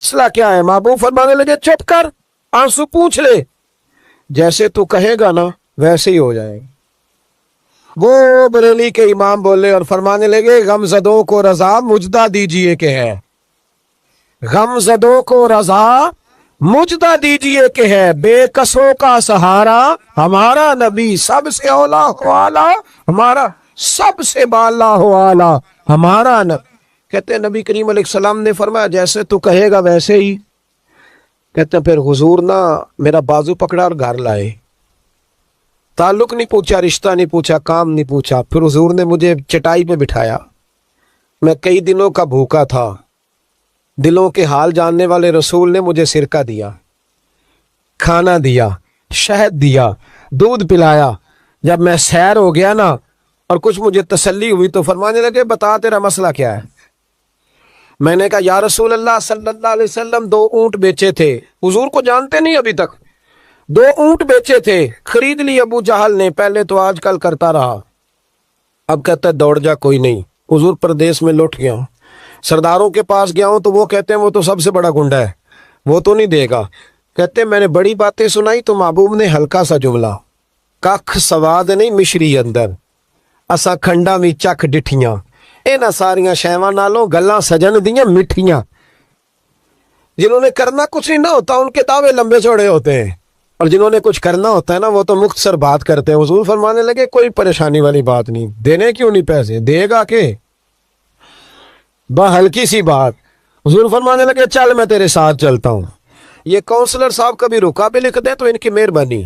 مسئلہ کیا ہے؟ محبوب فرمانے لگے چپ کر، آنسو پوچھ لے، جیسے تو کہے گا نا ویسے ہی ہو جائے گا۔ وہ بریلی کے امام بولے اور فرمانے لگے غم زدوں کو رضا مجدہ دیجئے کہ ہے، غم زدوں کو رضا مجدہ دیجئے کہ ہے، بے کسوں کا سہارا ہمارا نبی، سب سے اولا ہو اعلیٰ ہمارا، سب سے بالا ہو اعلیٰ ہمارا نبی۔ کہتے ہیں نبی کریم علیہ السلام نے فرمایا جیسے تو کہے گا ویسے ہی۔ کہتے ہیں پھر حضور نا میرا بازو پکڑا اور گھر لائے، تعلق نہیں پوچھا، رشتہ نہیں پوچھا، کام نہیں پوچھا۔ پھر حضور نے مجھے چٹائی پہ بٹھایا، میں کئی دنوں کا بھوکا تھا، دلوں کے حال جاننے والے رسول نے مجھے سرکہ دیا، کھانا دیا، شہد دیا، دودھ پلایا۔ جب میں سیر ہو گیا نا اور کچھ مجھے تسلی ہوئی تو فرمانے لگے بتا تیرا مسئلہ کیا ہے؟ میں نے کہا یا رسول اللہ صلی اللہ علیہ وسلم 2 اونٹ بیچے تھے، حضور کو جانتے نہیں ابھی تک، 2 اونٹ بیچے تھے، خرید لی ابو جہل نے، پہلے تو آج کل کرتا رہا، اب کہتا ہے دوڑ جا، کوئی نہیں، حضور پردیس میں لوٹ گیا ہوں، سرداروں کے پاس گیا ہوں تو وہ کہتے ہیں وہ تو سب سے بڑا گنڈا ہے، وہ تو نہیں دے گا۔ کہتے ہیں میں نے بڑی باتیں سنائی تو محبوب نے ہلکا سا جملہ، کخ سواد نہیں مشری اندر، اسا کھنڈا میں چکھ ڈٹھیاں، اینا ساریاں شیواں نالوں گلاں سجن دیاں مٹھیاں۔ جنہوں نے کرنا کچھ نہیں نہ ہوتا ان کے دعوے لمبے چوڑے ہوتے ہیں، اور جنہوں نے کچھ کرنا ہوتا ہے نا وہ تو مختصر بات کرتے ہیں۔ حضور فرمانے لگے کوئی پریشانی والی بات نہیں، دینے کیوں نہیں پیسے، دے گا کہ ہلکی سی بات۔ حضور فرمانے لگے چل میں تیرے ساتھ چلتا ہوں۔ یہ کونسلر صاحب کبھی رکا بھی لکھ دیں تو ان کی مہربانی،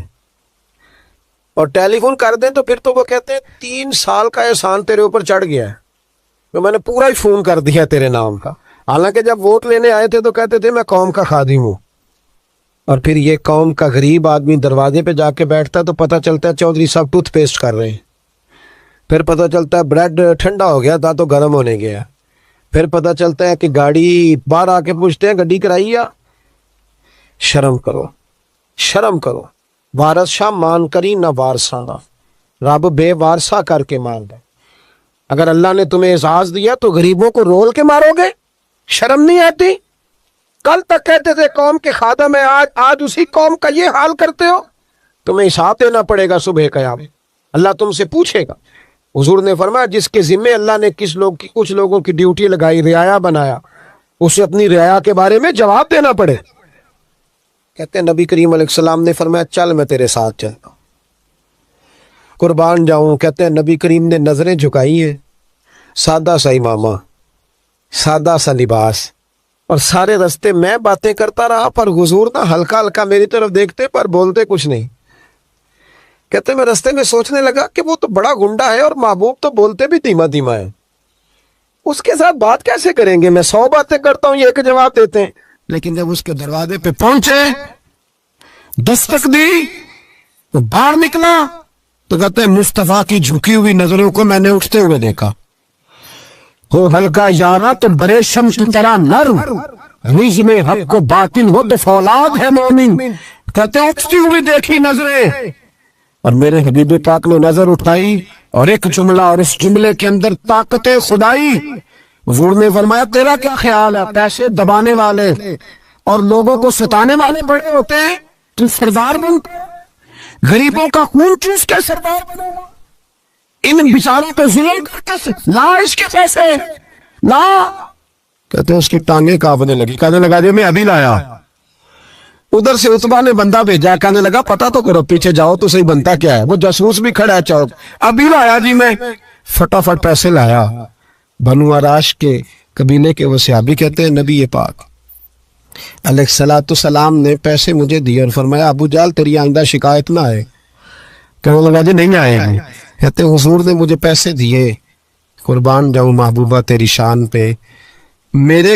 اور ٹیلی فون کر دیں تو پھر تو وہ کہتے ہیں 3 سال کا احسان تیرے اوپر چڑھ گیا ہے، تو میں نے پورا ہی فون کر دیا تیرے نام کا۔ حالانکہ جب ووٹ لینے آئے تھے تو کہتے تھے میں قوم کا خادم ہوں، اور پھر یہ قوم کا غریب آدمی دروازے پہ جا کے بیٹھتا ہے تو پتہ چلتا ہے چودھری صاحب ٹوتھ پیسٹ کر رہے ہیں، پھر پتہ چلتا ہے بریڈ ٹھنڈا ہو گیا تھا تو گرم ہونے گیا، پھر پتہ چلتا ہے کہ گاڑی باہر آ کے پوچھتے ہیں گڈی کرائی یا۔ شرم کرو، شرم کرو، وارث شاہ مان کری نہ وارثاں دا، رب بے وارثہ کر کے مان دے۔ اگر اللہ نے تمہیں اعزاز دیا تو غریبوں کو رول کے مارو گے؟ شرم نہیں آتی؟ کل تک کہتے تھے قوم کے خادم ہیں، آج اسی قوم کا یہ حال کرتے ہو۔ تمہیں حساب دینا پڑے گا صبح قیامت، اللہ تم سے پوچھے گا۔ حضور نے فرمایا جس کے ذمے اللہ نے کچھ لوگوں کی ڈیوٹی لگائی، رعایا بنایا، اسے اپنی رعایا کے بارے میں جواب دینا پڑے۔ کہتے ہیں نبی کریم علیہ السلام نے فرمایا چل میں تیرے ساتھ چلتا ہوں، قربان جاؤں۔ کہتے ہیں نبی کریم نے نظریں جھکائی ہیں، سادہ سا امامہ، سادہ سا لباس، اور سارے رستے میں باتیں کرتا رہا، پر حضور نہ ہلکا ہلکا میری طرف دیکھتے پر بولتے کچھ نہیں۔ کہتے میں رستے میں سوچنے لگا کہ وہ تو بڑا گنڈا ہے اور محبوب تو بولتے بھی دھیما دھیما ہے، اس کے ساتھ بات کیسے کریں گے؟ میں 100 باتیں کرتا ہوں، یہ ایک جواب دیتے ہیں۔ لیکن جب اس کے دروازے پہ پہنچے، دستک دی تو باہر نکلا تو کہتے ہیں مصطفیٰ کی جھکی ہوئی نظروں کو میں نے اٹھتے ہوئے دیکھا، ہو ہلکا یارا تو برے شمس کی طرح نرم، ریز میں حق کو باطن ہو تو فولاد ہے مومن۔ کہتے ہیں اٹھتی ہوئی دیکھی نظریں، اور میرے حبیب پاک نے نظر اٹھائی اور ایک جملہ، اور اس جملے کے اندر طاقت خدائی۔ حضور نے فرمایا تیرا کیا خیال ہے؟ پیسے دبانے والے اور لوگوں کو ستانے والے بڑے ہوتے ہیں، تو سردار بنتے ہیں؟ غریبوں کا خون چوس کے سردار بنے گا؟ ان بیچاروں پہ ظلم کرتے سے لا اس کے پیسے لا۔ کہتے ہیں اس کی ٹانگیں کانپنے لگی، کہنے لگا جی میں ابھی لایا۔ ادھر سے عتبہ نے بندہ بھیجا، کہنے لگا پتہ تو کرو، پیچھے جاؤ تو صحیح بنتا کیا ہے۔ وہ جاسوس بھی کھڑا ہے چوک، ابھی لایا جی میں، فٹافٹ پیسے لایا۔ بنو عراش کے قبیلے کے وہ صحابی کہتے ہیں نبی پاک علیہ السلام نے پیسے مجھے دیے اور فرمایا ابو جہل تیری آئندہ شکایت نہ آئے۔ کہنے لگا جی نہیں آئے گی۔ کہتے ہیں حضور نے مجھے پیسے دیے، قربان جاؤں محبوبہ تیری شان پہ، میرے